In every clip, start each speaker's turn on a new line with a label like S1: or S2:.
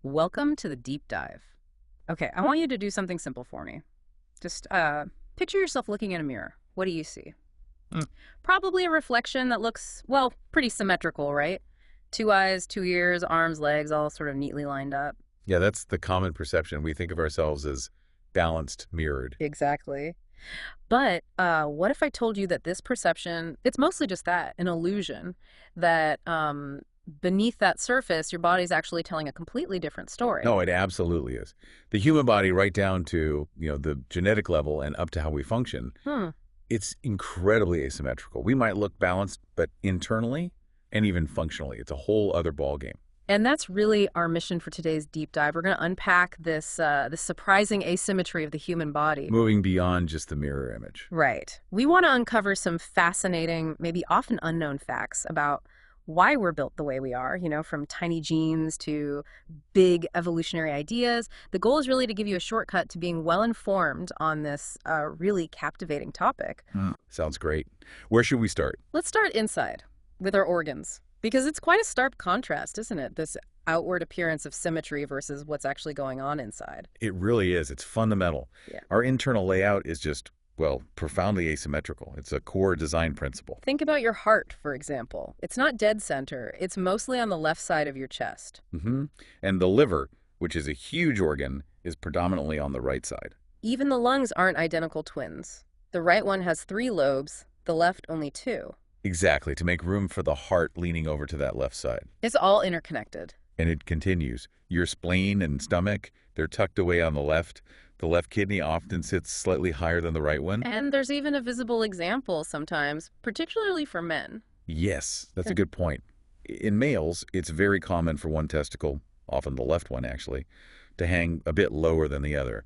S1: Welcome to the deep dive. Okay, I want you to do something simple for me. Just picture yourself looking in a mirror. What do you see?
S2: Mm.
S1: Probably a reflection that looks, well, pretty symmetrical, right? Two eyes, two ears, arms, legs, all sort of neatly lined up.
S2: Yeah, that's the common perception. We think of ourselves as balanced, mirrored.
S1: Exactly. But what if I told you that this perception, it's mostly just that, an illusion, that beneath that surface, your body's actually telling a completely different story?
S2: No, it absolutely is. The human body, right down to, the genetic level and up to how we function,
S1: Hmm.
S2: it's incredibly asymmetrical. We might look balanced, but internally and even functionally, it's a whole other ballgame.
S1: And that's really our mission for today's deep dive. We're going to unpack this surprising asymmetry of the human body.
S2: Moving beyond just the mirror image.
S1: Right. We want to uncover some fascinating, maybe often unknown facts about why we're built the way we are, from tiny genes to big evolutionary ideas. The goal is really to give you a shortcut to being well informed on this really captivating topic.
S2: Sounds great. Where should we start?
S1: Let's start inside with our organs, because it's quite a stark contrast, isn't it? This outward appearance of symmetry versus what's actually going on inside.
S2: It really is. It's fundamental.
S1: Yeah.
S2: Our internal layout is just, well, profoundly asymmetrical. It's a core design principle.
S1: Think about your heart, for example. It's not dead center. It's mostly on the left side of your chest.
S2: And the liver, which is a huge organ, is predominantly on the right side.
S1: Even the lungs aren't identical twins. The right one has 3 lobes, the left only 2.
S2: Exactly, to make room for the heart leaning over to that left side.
S1: It's all interconnected.
S2: And it continues. Your spleen and stomach, they're tucked away on the left. The left kidney often sits slightly higher than the right one.
S1: And there's even a visible example sometimes, particularly for men.
S2: Yes, that's a good point. In males, it's very common for one testicle, often the left one actually, to hang a bit lower than the other.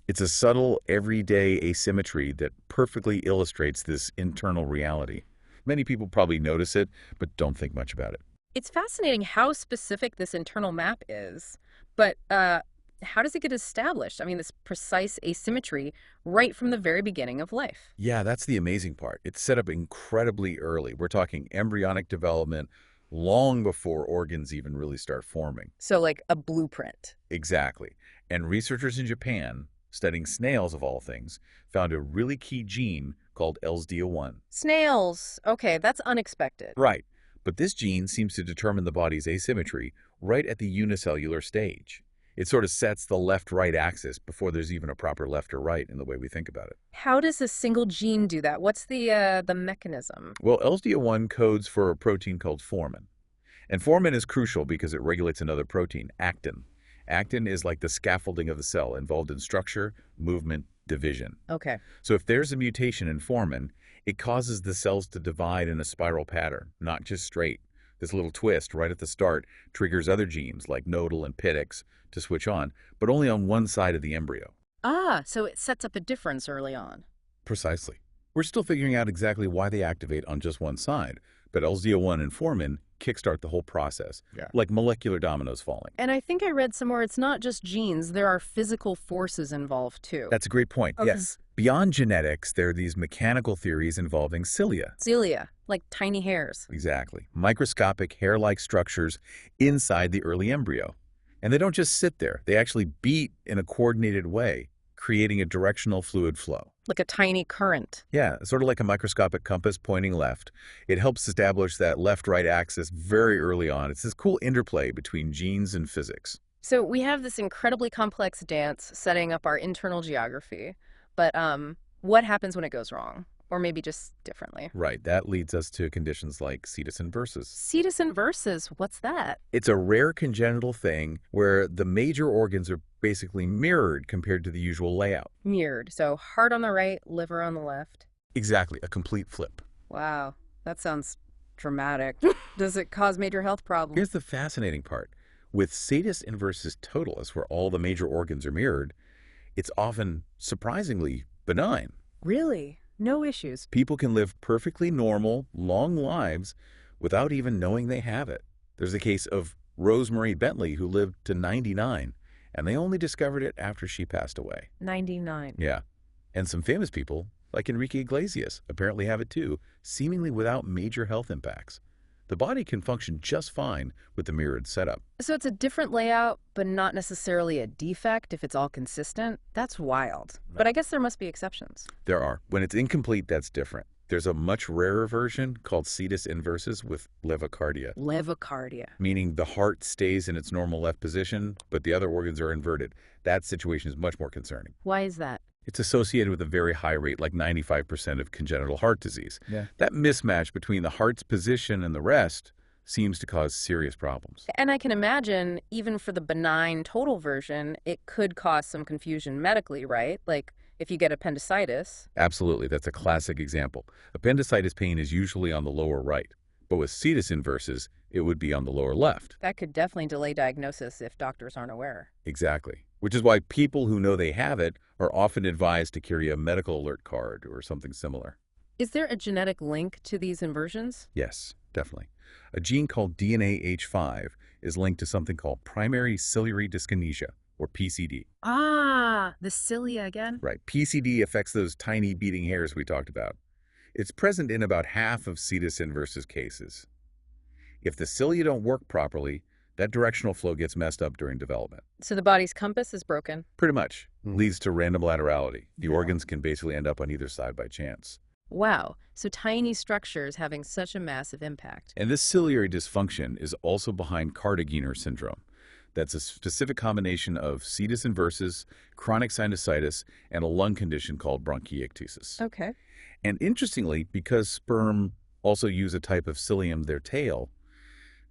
S2: It's a subtle, everyday asymmetry that perfectly illustrates this internal reality. Many people probably notice it, but don't think much about it.
S1: It's fascinating how specific this internal map is, but how does it get established? I mean, this precise asymmetry right from the very beginning of life.
S2: Yeah, that's the amazing part. It's set up incredibly early. We're talking embryonic development long before organs even really start forming.
S1: So like a blueprint.
S2: Exactly. And researchers in Japan, studying snails of all things, found a really key gene called LSD1.
S1: Snails. Okay, that's unexpected.
S2: Right. But this gene seems to determine the body's asymmetry right at the unicellular stage. It sort of sets the left-right axis before there's even a proper left or right in the way we think about it.
S1: How does a single gene do that? What's the mechanism?
S2: Well, LSD1 codes for a protein called formin. And formin is crucial because it regulates another protein, actin. Actin is like the scaffolding of the cell, involved in structure, movement, division.
S1: Okay.
S2: So if there's a mutation in formin, it causes the cells to divide in a spiral pattern, not just straight. This little twist right at the start triggers other genes like nodal and pituitary to switch on, but only on one side of the embryo.
S1: Ah, so it sets up a difference early on.
S2: Precisely. We're still figuring out exactly why they activate on just one side, but LSD1 and formin kickstart the whole process, like molecular dominoes falling.
S1: And I think I read somewhere it's not just genes, there are physical forces involved too.
S2: That's a great point.
S1: Okay.
S2: Yes. Beyond genetics, there are these mechanical theories involving cilia.
S1: Cilia, like tiny hairs.
S2: Exactly. Microscopic hair-like structures inside the early embryo. And they don't just sit there. They actually beat in a coordinated way, creating a directional fluid flow.
S1: Like a tiny current.
S2: Yeah, sort of like a microscopic compass pointing left. It helps establish that left-right axis very early on. It's this cool interplay between genes and physics.
S1: So we have this incredibly complex dance setting up our internal geography. But what happens when it goes wrong? Or maybe just differently?
S2: Right, that leads us to conditions like cetus inversus.
S1: Cetus inversus, what's that?
S2: It's a rare congenital thing where the major organs are basically mirrored compared to the usual layout.
S1: Mirrored. So heart on the right, liver on the left.
S2: Exactly, a complete flip.
S1: Wow, that sounds dramatic. Does it cause major health problems?
S2: Here's the fascinating part. With cetus inversus totalis, where all the major organs are mirrored, it's often surprisingly benign.
S1: Really? No issues?
S2: People can live perfectly normal, long lives without even knowing they have it. There's a case of Rosemary Bentley who lived to 99, and they only discovered it after she passed away.
S1: 99.
S2: Yeah. And some famous people, like Enrique Iglesias, apparently have it too, seemingly without major health impacts. the body can function just fine with the mirrored setup.
S1: So it's a different layout, but not necessarily a defect if it's all consistent? That's wild. But I guess there must be exceptions.
S2: There are. When it's incomplete, that's different. There's a much rarer version called situs inversus with levocardia,
S1: Levocardia.
S2: meaning the heart stays in its normal left position, but the other organs are inverted. That situation is much more concerning.
S1: Why is that?
S2: It's associated with a very high rate, like 95% of congenital heart disease.
S3: Yeah.
S2: That mismatch between the heart's position and the rest seems to cause serious problems.
S1: And I can imagine, even for the benign total version, it could cause some confusion medically, right? Like if you get appendicitis.
S2: Absolutely, that's a classic example. Appendicitis pain is usually on the lower right, but with situs inversus, it would be on the lower left.
S1: That could definitely delay diagnosis if doctors aren't aware.
S2: Exactly, which is why people who know they have it are often advised to carry a medical alert card or something similar.
S1: Is there a genetic link to these inversions?
S2: Yes, definitely. A gene called DNAH5 is linked to something called primary ciliary dyskinesia, or PCD.
S1: Ah, the cilia again?
S2: Right, PCD affects those tiny beating hairs we talked about. It's present in about half of situs inversus cases. If the cilia don't work properly, that directional flow gets messed up during development.
S1: So the body's compass is broken.
S2: Pretty much.
S3: Hmm.
S2: Leads to random laterality. The
S3: Yeah.
S2: organs can basically end up on either side by chance.
S1: Wow, so tiny structures having such a massive impact.
S2: And this ciliary dysfunction is also behind Cardigan syndrome. That's a specific combination of situs inversus, chronic sinusitis, and a lung condition called bronchiectasis.
S1: Okay.
S2: And interestingly, because sperm also use a type of cilium, their tail,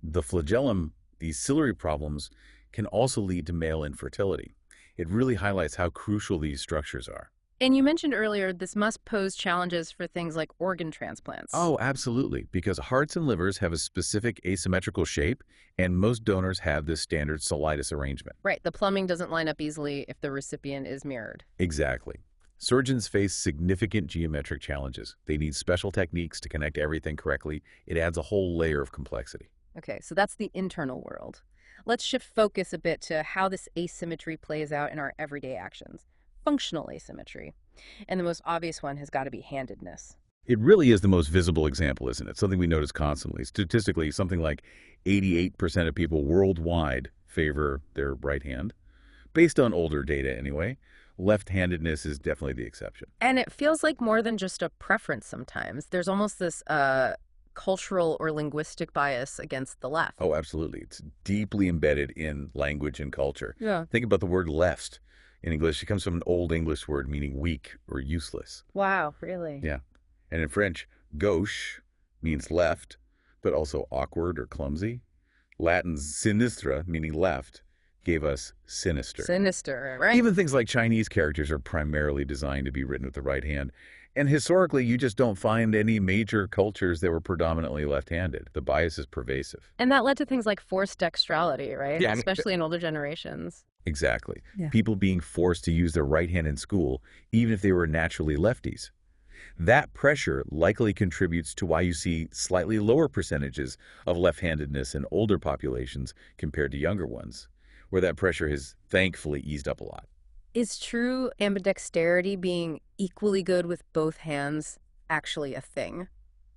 S2: the flagellum, these ciliary problems, can also lead to male infertility. It really highlights how crucial these structures are.
S1: And you mentioned earlier this must pose challenges for things like organ transplants.
S2: Oh, absolutely, because hearts and livers have a specific asymmetrical shape, and most donors have this standard solitis arrangement.
S1: Right, the plumbing doesn't line up easily if the recipient is mirrored.
S2: Exactly. Surgeons face significant geometric challenges. They need special techniques to connect everything correctly. It adds a whole layer of complexity.
S1: Okay, so that's the internal world. Let's shift focus a bit to how this asymmetry plays out in our everyday actions. Functional asymmetry. And the most obvious one has got to be handedness.
S2: It really is the most visible example, isn't it? Something we notice constantly. Statistically, something like 88% of people worldwide favor their right hand. Based on older data anyway, left-handedness is definitely the exception.
S1: And it feels like more than just a preference sometimes. There's almost this cultural or linguistic bias against the left.
S2: Oh, absolutely. It's deeply embedded in language and culture.
S1: Yeah.
S2: Think about the word left. In English, it comes from an old English word meaning weak or useless.
S1: Wow, really?
S2: Yeah. And in French, gauche means left, but also awkward or clumsy. Latin's sinistra, meaning left, gave us sinister.
S1: Sinister, right?
S2: Even things like Chinese characters are primarily designed to be written with the right hand. And historically, you just don't find any major cultures that were predominantly left-handed. The bias is pervasive.
S1: And that led to things like forced dexterality, right?
S3: Yeah,
S1: Especially in older generations.
S2: Exactly.
S1: Yeah.
S2: People being forced to use their right hand in school, even if they were naturally lefties. That pressure likely contributes to why you see slightly lower percentages of left-handedness in older populations compared to younger ones, where that pressure has thankfully eased up a lot.
S1: Is true ambidexterity, being equally good with both hands, actually a thing?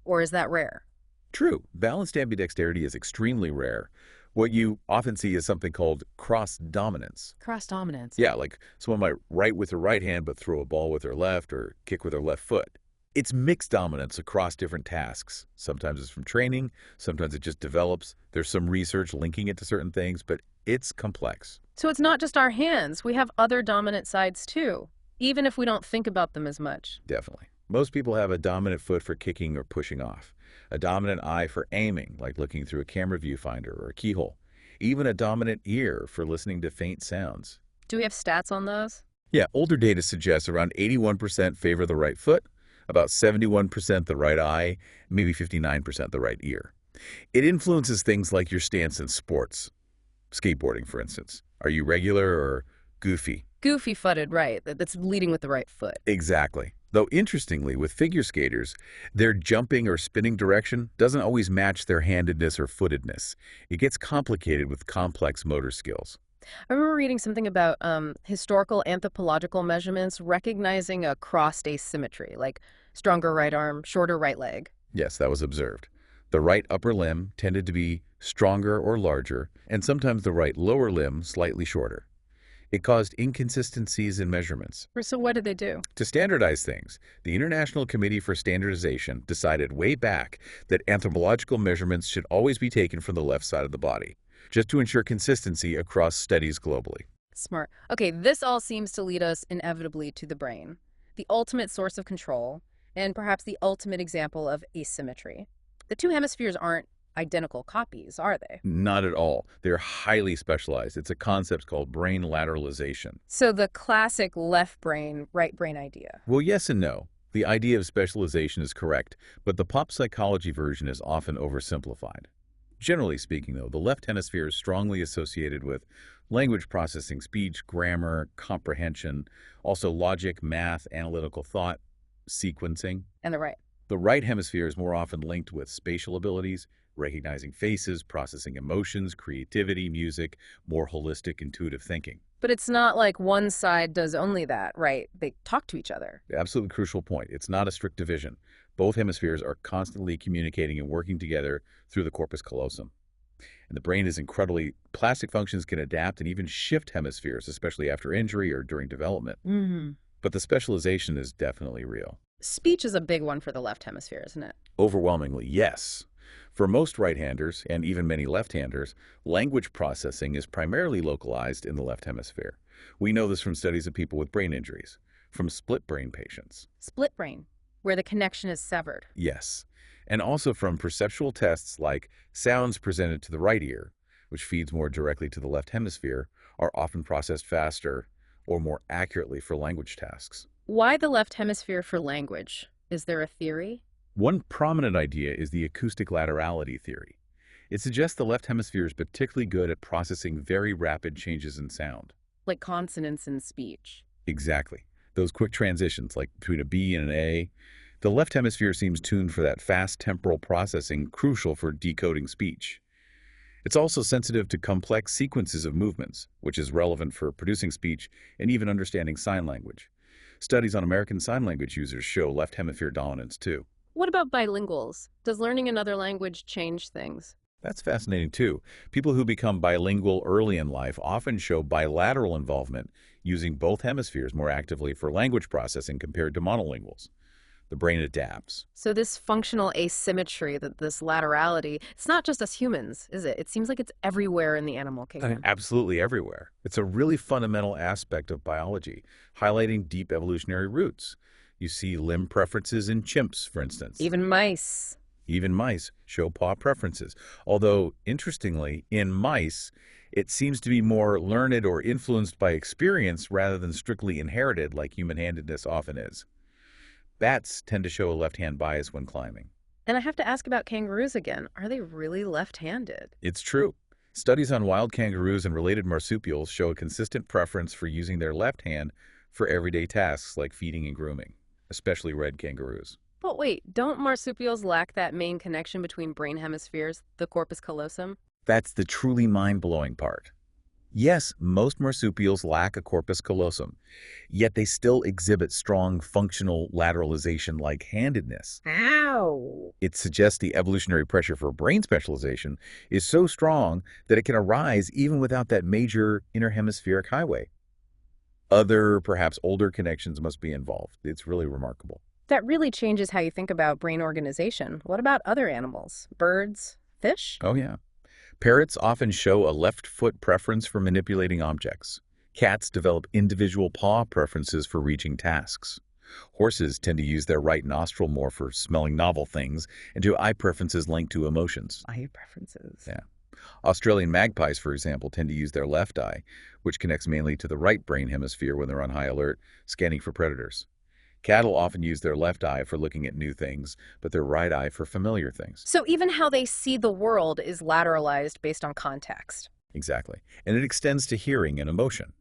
S1: Or is that rare?
S2: True, balanced ambidexterity is extremely rare. What you often see is something called cross dominance.
S1: Cross dominance.
S2: Yeah, like someone might write with their right hand but throw a ball with their left or kick with their left foot. It's mixed dominance across different tasks. Sometimes it's from training, sometimes it just develops. There's some research linking it to certain things, but it's complex.
S1: So it's not just our hands. We have other dominant sides too, even if we don't think about them as much.
S2: Definitely. Most people have a dominant foot for kicking or pushing off, a dominant eye for aiming, like looking through a camera viewfinder or a keyhole, even a dominant ear for listening to faint sounds.
S1: Do we have stats on those?
S2: Yeah, older data suggests around 81% favor the right foot, about 71% the right eye, maybe 59% the right ear. It influences things like your stance in sports. Skateboarding, for instance. Are you regular or goofy?
S1: Goofy-footed, right. That's leading with the right foot.
S2: Exactly. Though interestingly, with figure skaters, their jumping or spinning direction doesn't always match their handedness or footedness. It gets complicated with complex motor skills.
S1: I remember reading something about historical anthropological measurements recognizing a crossed asymmetry, like stronger right arm, shorter right leg.
S2: Yes, that was observed. The right upper limb tended to be stronger or larger, and sometimes the right lower limb slightly shorter. It caused inconsistencies in measurements.
S1: So what did they do?
S2: To standardize things, the International Committee for Standardization decided way back that anthropological measurements should always be taken from the left side of the body, just to ensure consistency across studies globally.
S1: Smart. Okay, this all seems to lead us inevitably to the brain, the ultimate source of control, and perhaps the ultimate example of asymmetry. The two hemispheres aren't identical copies, are they?
S2: Not at all. They're highly specialized. It's a concept called brain lateralization.
S1: So the classic left brain, right brain idea.
S2: Well, yes and no. The idea of specialization is correct, but the pop psychology version is often oversimplified. Generally speaking, though, the left hemisphere is strongly associated with language processing, speech, grammar, comprehension, also logic, math, analytical thought, sequencing.
S1: And the right.
S2: The right hemisphere is more often linked with spatial abilities, recognizing faces, processing emotions, creativity, music, more holistic, intuitive thinking.
S1: But it's not like one side does only that, right? They talk to each other.
S2: Absolutely crucial point. It's not a strict division. Both hemispheres are constantly communicating and working together through the corpus callosum. And the brain is incredibly, plastic functions can adapt and even shift hemispheres, especially after injury or during development. But the specialization is definitely real.
S1: Speech is a big one for the left hemisphere, isn't it?
S2: Overwhelmingly, yes. For most right-handers, and even many left-handers, language processing is primarily localized in the left hemisphere. We know this from studies of people with brain injuries, from split brain patients.
S1: Split brain, where the connection is severed.
S2: Yes. And also from perceptual tests like sounds presented to the right ear, which feeds more directly to the left hemisphere, are often processed faster or more accurately for language tasks.
S1: Why the left hemisphere for language? Is there a theory?
S2: One prominent idea is the acoustic laterality theory. It suggests the left hemisphere is particularly good at processing very rapid changes in sound.
S1: Like consonants in speech.
S2: Exactly. Those quick transitions, like between a B and an A. The left hemisphere seems tuned for that fast temporal processing crucial for decoding speech. It's also sensitive to complex sequences of movements, which is relevant for producing speech and even understanding sign language. Studies on American Sign Language users show left hemisphere dominance too.
S1: What about bilinguals? Does learning another language change things?
S2: That's fascinating too. People who become bilingual early in life often show bilateral involvement, using both hemispheres more actively for language processing compared to monolinguals. The brain adapts.
S1: So this functional asymmetry, this laterality, it's not just us humans, is it? It seems like it's everywhere in the animal kingdom.
S2: Absolutely everywhere. It's a really fundamental aspect of biology, highlighting deep evolutionary roots. You see limb preferences in chimps, for instance.
S1: Even mice.
S2: Even mice show paw preferences. Although, interestingly, in mice, it seems to be more learned or influenced by experience rather than strictly inherited like human-handedness often is. Bats tend to show a left-hand bias when climbing.
S1: And I have to ask about kangaroos again. Are they really left-handed?
S2: It's true. Studies on wild kangaroos and related marsupials show a consistent preference for using their left hand for everyday tasks like feeding and grooming, especially red kangaroos.
S1: But wait, don't marsupials lack that main connection between brain hemispheres, the corpus callosum?
S2: That's the truly mind-blowing part. Yes, most marsupials lack a corpus callosum, yet they still exhibit strong functional lateralization like handedness.
S1: Ow!
S2: It suggests the evolutionary pressure for brain specialization is so strong that it can arise even without that major interhemispheric highway. Other, perhaps older connections must be involved. It's really remarkable.
S1: That really changes how you think about brain organization. What about other animals? Birds? Fish?
S2: Oh, yeah. Parrots often show a left foot preference for manipulating objects. Cats develop individual paw preferences for reaching tasks. Horses tend to use their right nostril more for smelling novel things, and to eye preferences linked to emotions.
S1: Eye preferences.
S2: Yeah. Australian magpies, for example, tend to use their left eye, which connects mainly to the right brain hemisphere when they're on high alert, scanning for predators. Cattle often use their left eye for looking at new things, but their right eye for familiar things.
S1: So even how they see the world is lateralized based on context.
S2: Exactly. And it extends to hearing and emotion.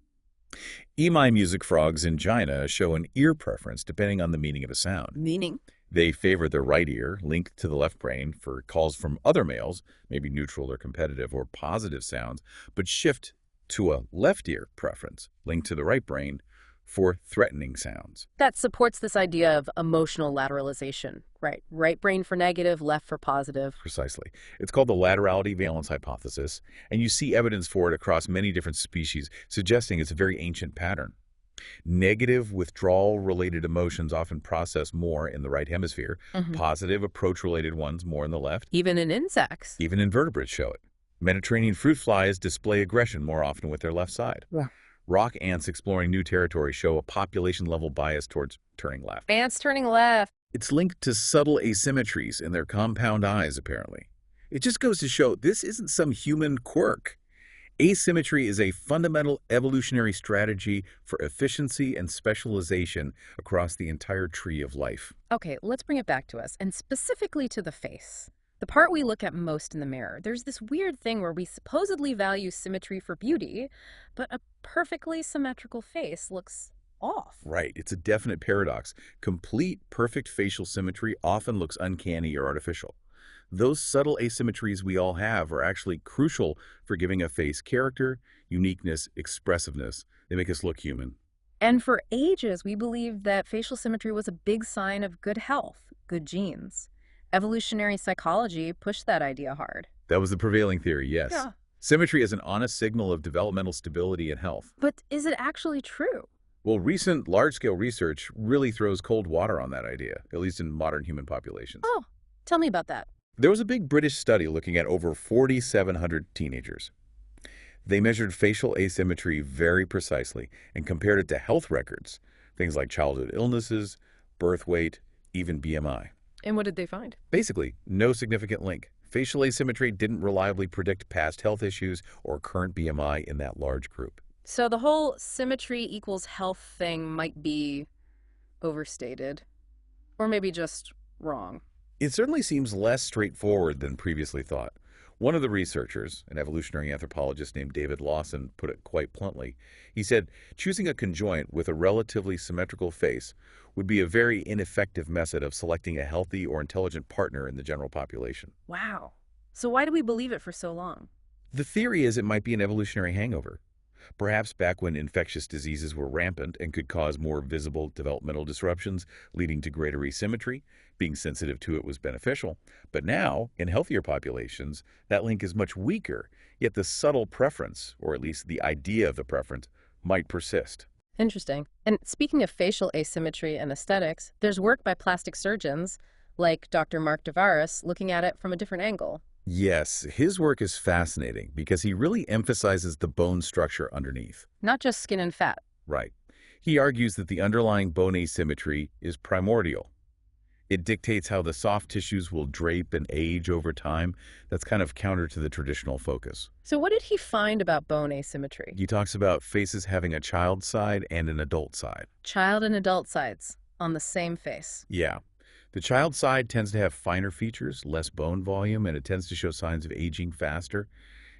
S2: Emi music frogs in China show an ear preference depending on the meaning of a sound.
S1: Meaning?
S2: They favor their right ear, linked to the left brain, for calls from other males, maybe neutral or competitive or positive sounds, but shift to a left ear preference, linked to the right brain, for threatening sounds.
S1: That supports this idea of emotional lateralization, right? Right brain for negative, left for positive.
S2: Precisely. It's called the laterality valence hypothesis, and you see evidence for it across many different species, suggesting it's a very ancient pattern. Negative withdrawal-related emotions often process more in the right hemisphere,
S1: Mhm.
S2: positive approach-related ones more in the left.
S1: Even in insects.
S2: Even invertebrates show it. Mediterranean fruit flies display aggression more often with their left side.
S1: Yeah.
S2: Rock ants exploring new territory show a population-level bias towards turning left.
S1: Ants turning left.
S2: It's linked to subtle asymmetries in their compound eyes, apparently. It just goes to show this isn't some human quirk. Asymmetry is a fundamental evolutionary strategy for efficiency and specialization across the entire tree of life.
S1: Okay, let's bring it back to us, and specifically to the face. The part we look at most in the mirror. There's this weird thing where we supposedly value symmetry for beauty, but a perfectly symmetrical face looks off.
S2: Right, it's a definite paradox. Complete, perfect facial symmetry often looks uncanny or artificial. Those subtle asymmetries we all have are actually crucial for giving a face character, uniqueness, expressiveness. They make us look human.
S1: And for ages, we believed that facial symmetry was a big sign of good health, good genes. Evolutionary psychology pushed that idea hard.
S2: That was the prevailing theory, yes.
S1: Yeah.
S2: Symmetry is an honest signal of developmental stability and health.
S1: But is it actually true?
S2: Well, recent large-scale research really throws cold water on that idea, at least in modern human populations.
S1: Oh, tell me about that.
S2: There was a big British study looking at over 4,700 teenagers. They measured facial asymmetry very precisely and compared it to health records, things like childhood illnesses, birth weight, even BMI.
S1: And what did they find?
S2: Basically, no significant link. Facial asymmetry didn't reliably predict past health issues or current BMI in that large group.
S1: So the whole symmetry equals health thing might be overstated, or maybe just wrong.
S2: It certainly seems less straightforward than previously thought. One of the researchers, an evolutionary anthropologist named David Lawson, put it quite bluntly. He said, choosing a conjoint with a relatively symmetrical face would be a very ineffective method of selecting a healthy or intelligent partner in the general population.
S1: Wow. So why do we believe it for so long?
S2: The theory is it might be an evolutionary hangover. Perhaps back when infectious diseases were rampant and could cause more visible developmental disruptions, leading to greater asymmetry, being sensitive to it was beneficial. But now, in healthier populations, that link is much weaker, yet the subtle preference, or at least the idea of the preference, might persist.
S1: Interesting. And speaking of facial asymmetry and aesthetics, there's work by plastic surgeons, like Dr. Mark Devaris, looking at it from a different angle.
S2: Yes, his work is fascinating because he really emphasizes the bone structure underneath.
S1: Not just skin and fat.
S2: Right. He argues that the underlying bone asymmetry is primordial. It dictates how the soft tissues will drape and age over time. That's kind of counter to the traditional focus.
S1: So what did he find about bone asymmetry?
S2: He talks about faces having a child side and an adult side.
S1: Child and adult sides on the same face.
S2: Yeah. The child side tends to have finer features, less bone volume, and it tends to show signs of aging faster.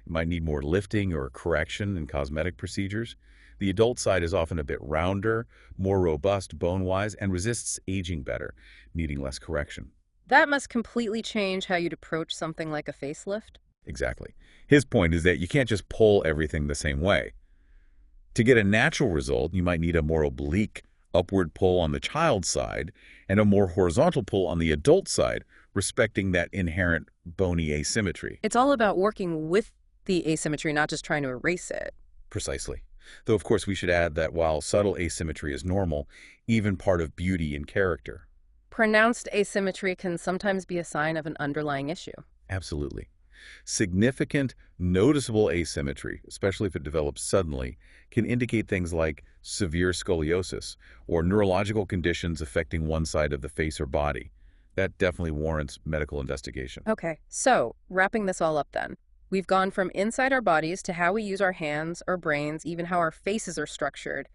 S2: It might need more lifting or correction in cosmetic procedures. The adult side is often a bit rounder, more robust bone-wise, and resists aging better, needing less correction.
S1: That must completely change how you'd approach something like a facelift.
S2: Exactly. His point is that you can't just pull everything the same way. To get a natural result, you might need a more oblique, upward pull on the child side and a more horizontal pull on the adult side, respecting that inherent bony asymmetry.
S1: It's all about working with the asymmetry, not just trying to erase it.
S2: Precisely. Though, of course, we should add that while subtle asymmetry is normal, even part of beauty and character.
S1: Pronounced asymmetry can sometimes be a sign of an underlying issue.
S2: Absolutely. Significant, noticeable asymmetry, especially if it develops suddenly, can indicate things like severe scoliosis or neurological conditions affecting one side of the face or body. That definitely warrants medical investigation.
S1: Okay, so wrapping this all up then. We've gone from inside our bodies to how we use our hands, our brains, even how our faces are structured.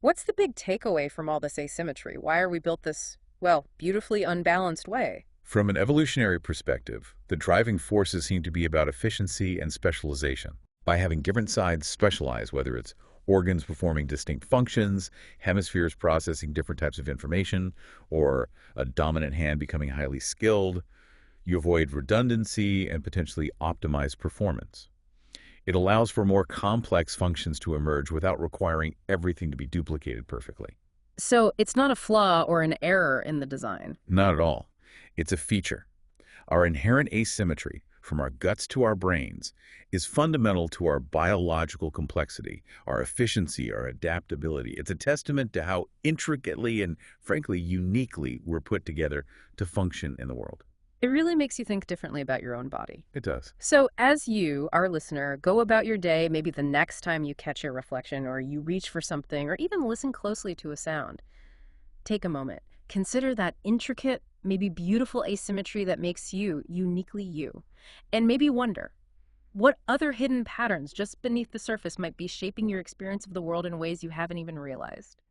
S1: What's the big takeaway from all this asymmetry? Why are we built this, well, beautifully unbalanced way?
S2: From an evolutionary perspective, the driving forces seem to be about efficiency and specialization. By having different sides specialize, whether it's organs performing distinct functions, hemispheres processing different types of information, or a dominant hand becoming highly skilled, you avoid redundancy and potentially optimize performance. It allows for more complex functions to emerge without requiring everything to be duplicated perfectly.
S1: So it's not a flaw or an error in the design.
S2: Not at all. It's a feature. Our inherent asymmetry, from our guts to our brains, is fundamental to our biological complexity, our efficiency, our adaptability. It's a testament to how intricately and, frankly, uniquely we're put together to function in the world.
S1: It really makes you think differently about your own body.
S2: It does.
S1: So, as you, our listener, go about your day, maybe the next time you catch your reflection or you reach for something or even listen closely to a sound, take a moment. Consider that intricate, maybe beautiful asymmetry that makes you uniquely you. And maybe wonder what other hidden patterns just beneath the surface might be shaping your experience of the world in ways you haven't even realized.